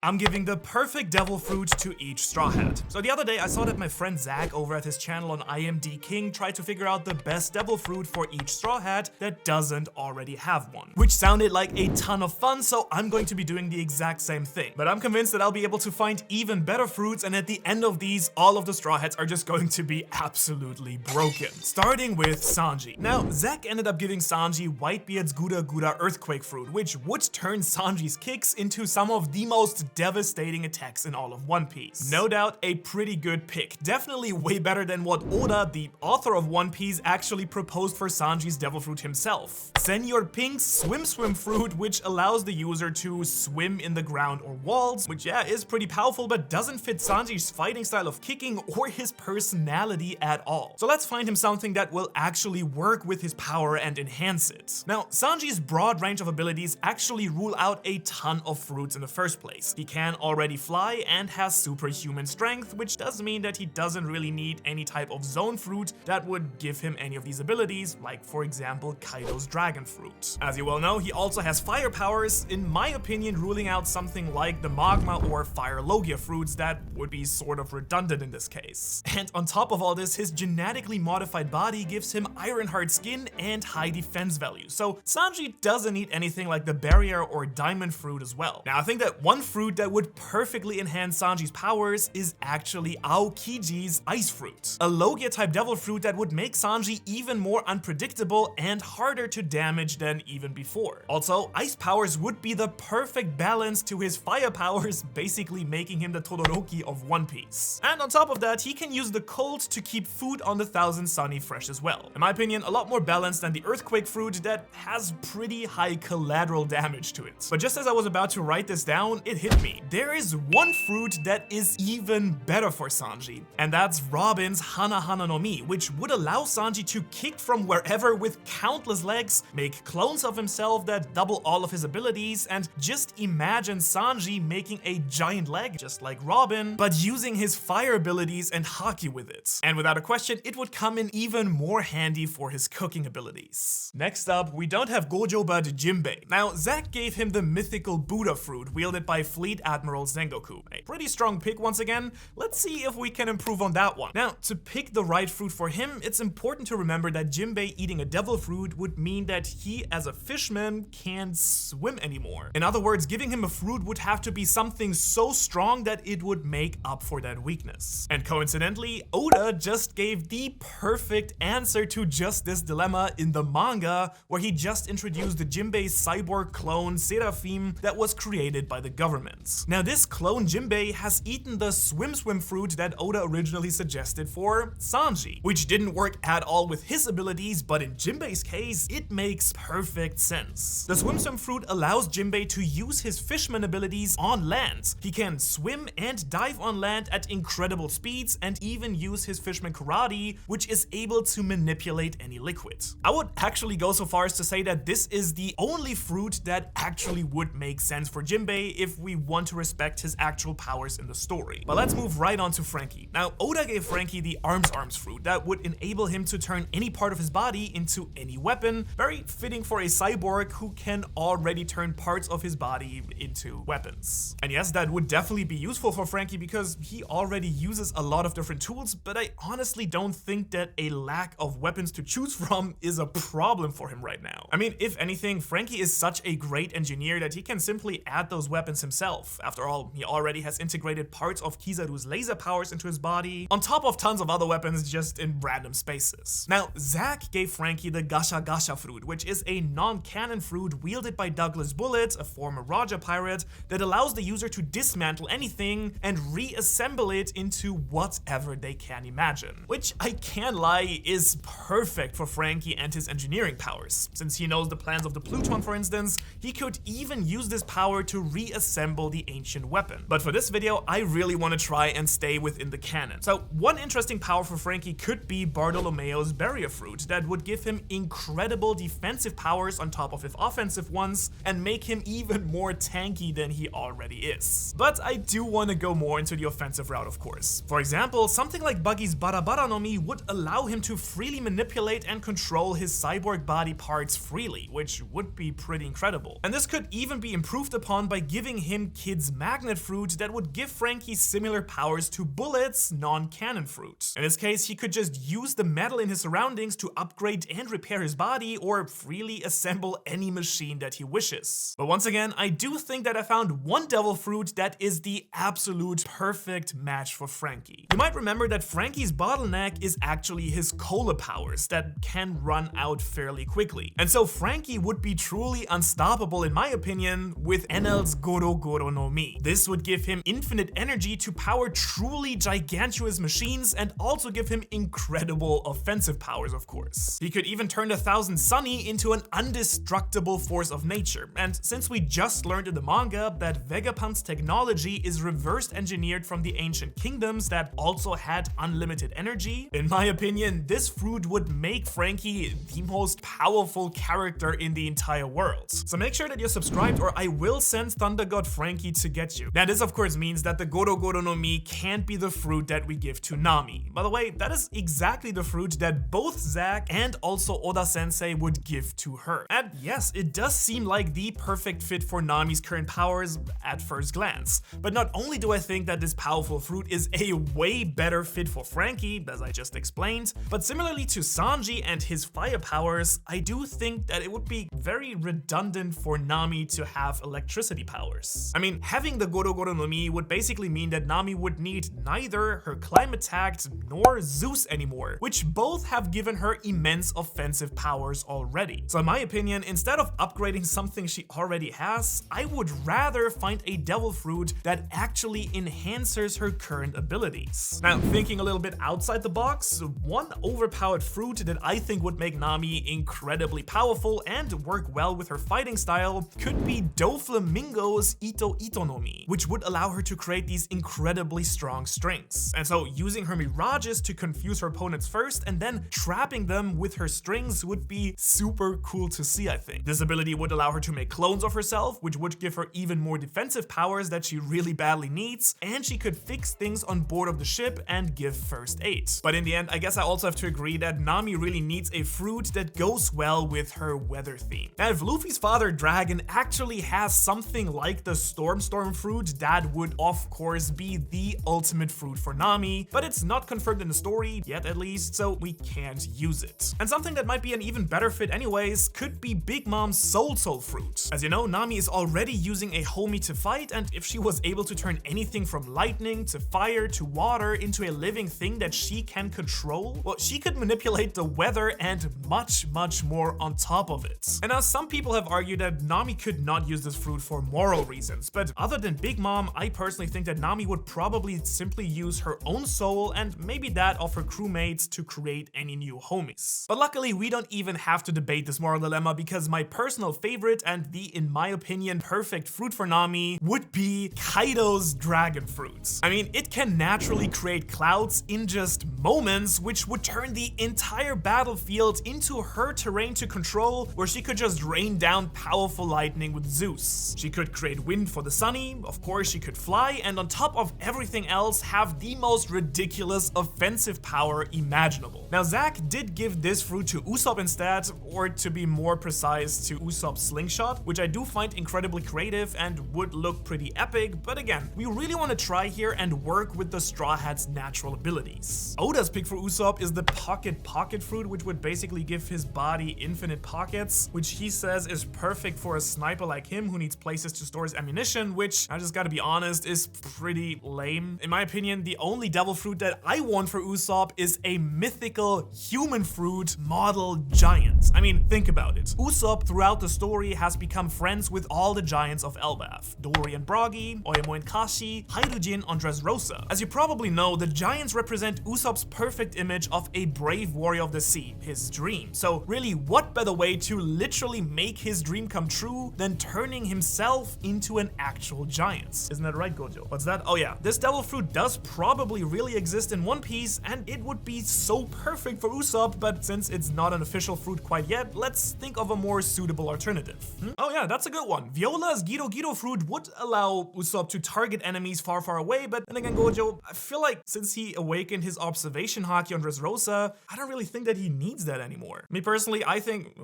I'm giving the perfect devil fruit to each Straw Hat. So the other day I saw that my friend Zach over at his channel on IMD King tried to figure out the best devil fruit for each Straw Hat that doesn't already have one, which sounded like a ton of fun, so I'm going to be doing the exact same thing. But I'm convinced that I'll be able to find even better fruits, and at the end of these, all of the Straw Hats are just going to be absolutely broken. Starting with Sanji. Now, Zach ended up giving Sanji Whitebeard's Gura Gura Earthquake fruit, which would turn Sanji's kicks into some of the most devastating attacks in all of One Piece. No doubt a pretty good pick. Definitely way better than what Oda, the author of One Piece, actually proposed for Sanji's devil fruit himself. 𝙻𝚎𝚐𝚐𝚗𝚍 swim fruit, which allows the user to swim in the ground or walls, which yeah, is pretty powerful, but doesn't fit Sanji's fighting style of kicking or his personality at all. So let's find him something that will actually work with his power and enhance it. Now, Sanji's broad range of abilities actually rule out a ton of fruits in the first place. He can already fly and has superhuman strength, which does mean that he doesn't really need any type of zone fruit that would give him any of these abilities, like for example Kaido's dragon fruit. As you well know, he also has fire powers, in my opinion ruling out something like the magma or fire logia fruits that would be sort of redundant in this case. And on top of all this, his genetically modified body gives him iron hard skin and high defense value, so Sanji doesn't need anything like the barrier or diamond fruit as well. Now I think that one fruit that would perfectly enhance Sanji's powers is actually Aokiji's ice fruit, a Logia type devil fruit that would make Sanji even more unpredictable and harder to damage than even before. Also, ice powers would be the perfect balance to his fire powers, basically making him the Todoroki of One Piece. And on top of that, he can use the cold to keep food on the Thousand Sunny fresh as well. In my opinion, a lot more balanced than the earthquake fruit that has pretty high collateral damage to it. But just as I was about to write this down, it hit me. There is one fruit that is even better for Sanji, and that's Robin's Hana Hana no Mi, which would allow Sanji to kick from wherever with countless legs, make clones of himself that double all of his abilities, and just imagine Sanji making a giant leg just like Robin, but using his fire abilities and haki with it. And without a question, it would come in even more handy for his cooking abilities. Next up, we don't have Gojo but Jinbei. Now, Zach gave him the mythical Buddha fruit wielded by Fleet Admiral Sengoku. A pretty strong pick once again. Let's see if we can improve on that one. Now, to pick the right fruit for him, it's important to remember that Jinbei eating a devil fruit would mean that he, as a fisherman, can't swim anymore. In other words, giving him a fruit would have to be something so strong that it would make up for that weakness. And coincidentally, Oda just gave the perfect answer to just this dilemma in the manga, where he just introduced the Jinbei's cyborg clone Seraphim that was created by the government. Now, this clone Jinbei has eaten the swim fruit that Oda originally suggested for Sanji, which didn't work at all with his abilities, but in Jinbei's case, it makes perfect sense. The swim fruit allows Jinbei to use his fishman abilities on land. He can swim and dive on land at incredible speeds, and even use his fishman karate, which is able to manipulate any liquid. I would actually go so far as to say that this is the only fruit that actually would make sense for Jinbei if we want to respect his actual powers in the story. But let's move right on to Franky. Now, Oda gave Franky the arms fruit that would enable him to turn any part of his body into any weapon, very fitting for a cyborg who can already turn parts of his body into weapons. And yes, that would definitely be useful for Franky because he already uses a lot of different tools, but I honestly don't think that a lack of weapons to choose from is a problem for him right now. I mean, if anything, Franky is such a great engineer that he can simply add those weapons himself. After all, he already has integrated parts of Kizaru's laser powers into his body, on top of tons of other weapons just in random spaces. Now, Zach gave Franky the Gasha Gasha fruit, which is a non-canon fruit wielded by Douglas Bullet, a former Raja pirate, that allows the user to dismantle anything and reassemble it into whatever they can imagine. Which, I can't lie, is perfect for Franky and his engineering powers. Since he knows the plans of the Pluton, for instance, he could even use this power to reassemble the ancient weapon. But for this video, I really want to try and stay within the canon. So one interesting power for Franky could be Bartolomeo's barrier fruit that would give him incredible defensive powers on top of his offensive ones and make him even more tanky than he already is. But I do want to go more into the offensive route, of course. For example, something like Buggy's Barabara no Mi would allow him to freely manipulate and control his cyborg body parts freely, which would be pretty incredible. And this could even be improved upon by giving him Kid's magnet fruit that would give Frankie similar powers to Bullet's non-canon fruit. In this case, he could just use the metal in his surroundings to upgrade and repair his body, or freely assemble any machine that he wishes. But once again, I do think that I found one devil fruit that is the absolute perfect match for Frankie. You might remember that Frankie's bottleneck is actually his cola powers that can run out fairly quickly. And so Frankie would be truly unstoppable in my opinion with Enel's Goro Goro no Mi. This would give him infinite energy to power truly gigantuous machines and also give him incredible offensive powers, of course. He could even turn the 1000 Sunny into an indestructible force of nature. And since we just learned in the manga that Vegapunk's technology is reverse engineered from the ancient kingdoms that also had unlimited energy, in my opinion, this fruit would make Frankie the most powerful character in the entire world. So make sure that you're subscribed or I will send Thunder God Frankie to get you. Now this of course means that the Goro Goro no Mi can't be the fruit that we give to Nami. By the way, that is exactly the fruit that both Zack and also Oda Sensei would give to her. And yes, it does seem like the perfect fit for Nami's current powers at first glance. But not only do I think that this powerful fruit is a way better fit for Frankie, as I just explained, but similarly to Sanji and his fire powers, I do think that it would be very redundant for Nami to have electricity powers. I mean, having the Goro Goro no Mi would basically mean that Nami would need neither her climate tact nor Zeus anymore, which both have given her immense offensive powers already. So in my opinion, instead of upgrading something she already has, I would rather find a devil fruit that actually enhances her current abilities. Now, thinking a little bit outside the box, one overpowered fruit that I think would make Nami incredibly powerful and work well with her fighting style could be Doflamingo's Ito Ito no Mi, which would allow her to create these incredibly strong strings. And so using her mirages to confuse her opponents first and then trapping them with her strings would be super cool to see, I think. This ability would allow her to make clones of herself, which would give her even more defensive powers that she really badly needs, and she could fix things on board of the ship and give first aid. But in the end, I guess I also have to agree that Nami really needs a fruit that goes well with her weather theme. Now, if Luffy's father Dragon actually has something like the Storm fruit, that would of course be the ultimate fruit for Nami, but it's not confirmed in the story, yet at least, so we can't use it. And something that might be an even better fit anyways could be Big Mom's Soul fruit. As you know, Nami is already using a homie to fight, and if she was able to turn anything from lightning to fire to water into a living thing that she can control, well, she could manipulate the weather and much more on top of it. And now some people have argued that Nami could not use this fruit for moral reasons, but other than Big Mom, I personally think that Nami would probably simply use her own soul and maybe that of her crewmates to create any new homies. But luckily, we don't even have to debate this moral dilemma because my personal favorite and the, in my opinion, perfect fruit for Nami would be Kaido's dragon fruit. I mean, it can naturally create clouds in just moments, which would turn the entire battlefield into her terrain to control, where she could just rain down powerful lightning with Zeus. She could create wind for the Sunny, of course she could fly, and on top of everything else have the most ridiculous offensive power imaginable. Now Zack did give this fruit to Usopp instead, or to be more precise, to Usopp's slingshot, which I do find incredibly creative and would look pretty epic, but again, we really want to try here and work with the Straw Hat's natural abilities. Oda's pick for Usopp is the pocket fruit, which would basically give his body infinite pockets, which he says is perfect for a sniper like him who needs places to store his ammunition, which, I just gotta be honest, is pretty lame. In my opinion, the only devil fruit that I want for Usopp is a mythical human fruit model giant. I mean, think about it. Usopp throughout the story has become friends with all the giants of Elbaf: Dory and Bragi, Oyamo and Kashi, Hyruujin and Dressrosa. As you probably know, the giants represent Usopp's perfect image of a brave warrior of the sea, his dream. So really, what better way to literally make his dream come true than turning himself into an actual giant? Isn't that right, Gojo? What's that? Oh yeah, this devil fruit does probably really exist in One Piece, and it would be so perfect for Usopp, but since it's not an official fruit quite yet, let's think of a more suitable alternative. Oh yeah, that's a good one. Viola's Giro Giro fruit would allow Usopp to target enemies far away, but then again, Gojo, I feel like since he awakened his observation haki on Dressrosa, I don't really think that he needs that anymore. Me personally, I think,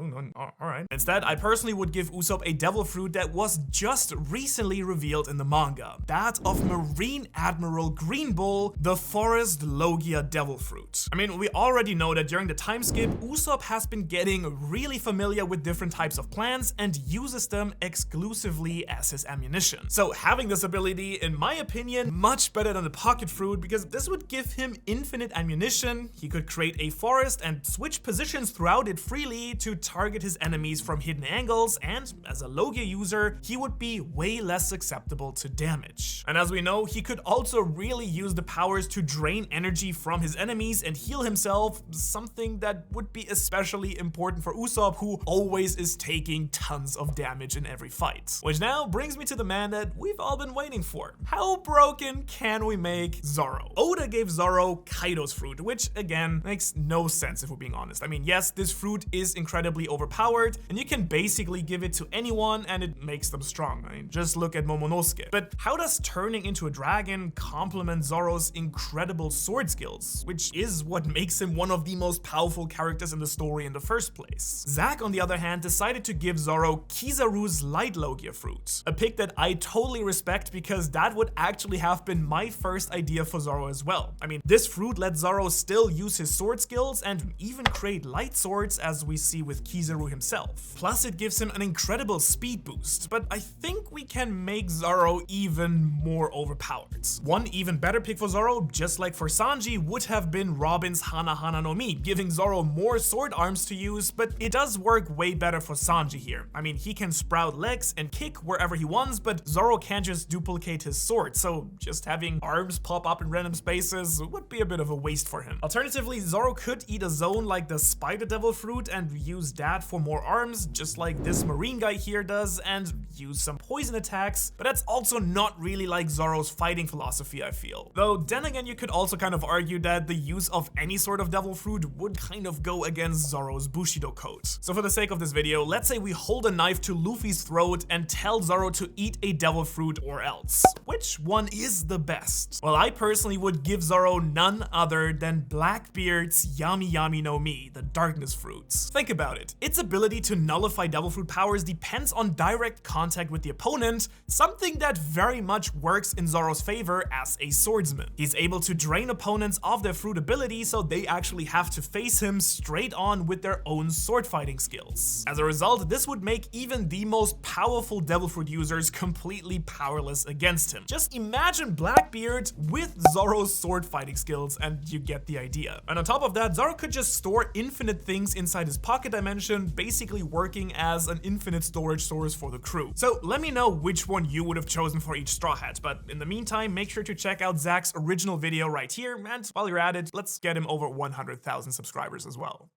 alright. Instead, I personally would give Usopp a devil fruit that was just recently recently revealed in the manga, that of Marine Admiral Green Bull, the Forest Logia Devil Fruit. I mean, we already know that during the time skip, Usopp has been getting really familiar with different types of plants and uses them exclusively as his ammunition. So having this ability, in my opinion, much better than the pocket fruit, because this would give him infinite ammunition. He could create a forest and switch positions throughout it freely to target his enemies from hidden angles, and as a Logia user, he would be way less susceptible to damage. And as we know, he could also really use the powers to drain energy from his enemies and heal himself, something that would be especially important for Usopp, who always is taking tons of damage in every fight. Which now brings me to the man that we've all been waiting for. How broken can we make Zoro? Oda gave Zoro Kaido's fruit, which again makes no sense if we're being honest. I mean, yes, this fruit is incredibly overpowered, and you can basically give it to anyone and it makes them strong. I mean, just look at Momonosuke. But how does turning into a dragon complement Zoro's incredible sword skills, which is what makes him one of the most powerful characters in the story in the first place? Zack, on the other hand, decided to give Zoro Kizaru's Light Logia fruit, a pick that I totally respect because that would actually have been my first idea for Zoro as well. I mean, this fruit lets Zoro still use his sword skills and even create light swords, as we see with Kizaru himself. Plus, it gives him an incredible speed boost, but I think we can make Zoro even more overpowered. One even better pick for Zoro, just like for Sanji, would have been Robin's Hana Hana no Mi, giving Zoro more sword arms to use, but it does work way better for Sanji here. I mean, he can sprout legs and kick wherever he wants, but Zoro can't just duplicate his sword, so just having arms pop up in random spaces would be a bit of a waste for him. Alternatively, Zoro could eat a zone like the Spider Devil fruit and use that for more arms, just like this marine guy here does, and use some poison attacks, but that's also not really like Zoro's fighting philosophy, I feel. Though then again, you could also kind of argue that the use of any sort of devil fruit would kind of go against Zoro's Bushido code. So for the sake of this video, let's say we hold a knife to Luffy's throat and tell Zoro to eat a devil fruit or else. Which one is the best? Well, I personally would give Zoro none other than Blackbeard's Yami Yami no Mi, the darkness fruits. Think about it. Its ability to nullify devil fruit powers depends on direct contact with the opponent, something that very much works in Zoro's favor as a swordsman. He's able to drain opponents of their fruit ability, so they actually have to face him straight on with their own sword fighting skills. As a result, this would make even the most powerful devil fruit users completely powerless against him. Just imagine Blackbeard with Zoro's sword fighting skills and you get the idea. And on top of that, Zoro could just store infinite things inside his pocket dimension, basically working as an infinite storage source for the crew. So let me know which one you would have chosen for each Straw Hat, but in the meantime, make sure to check out Zack's original video right here, and while you're at it, let's get him over 100,000 subscribers as well.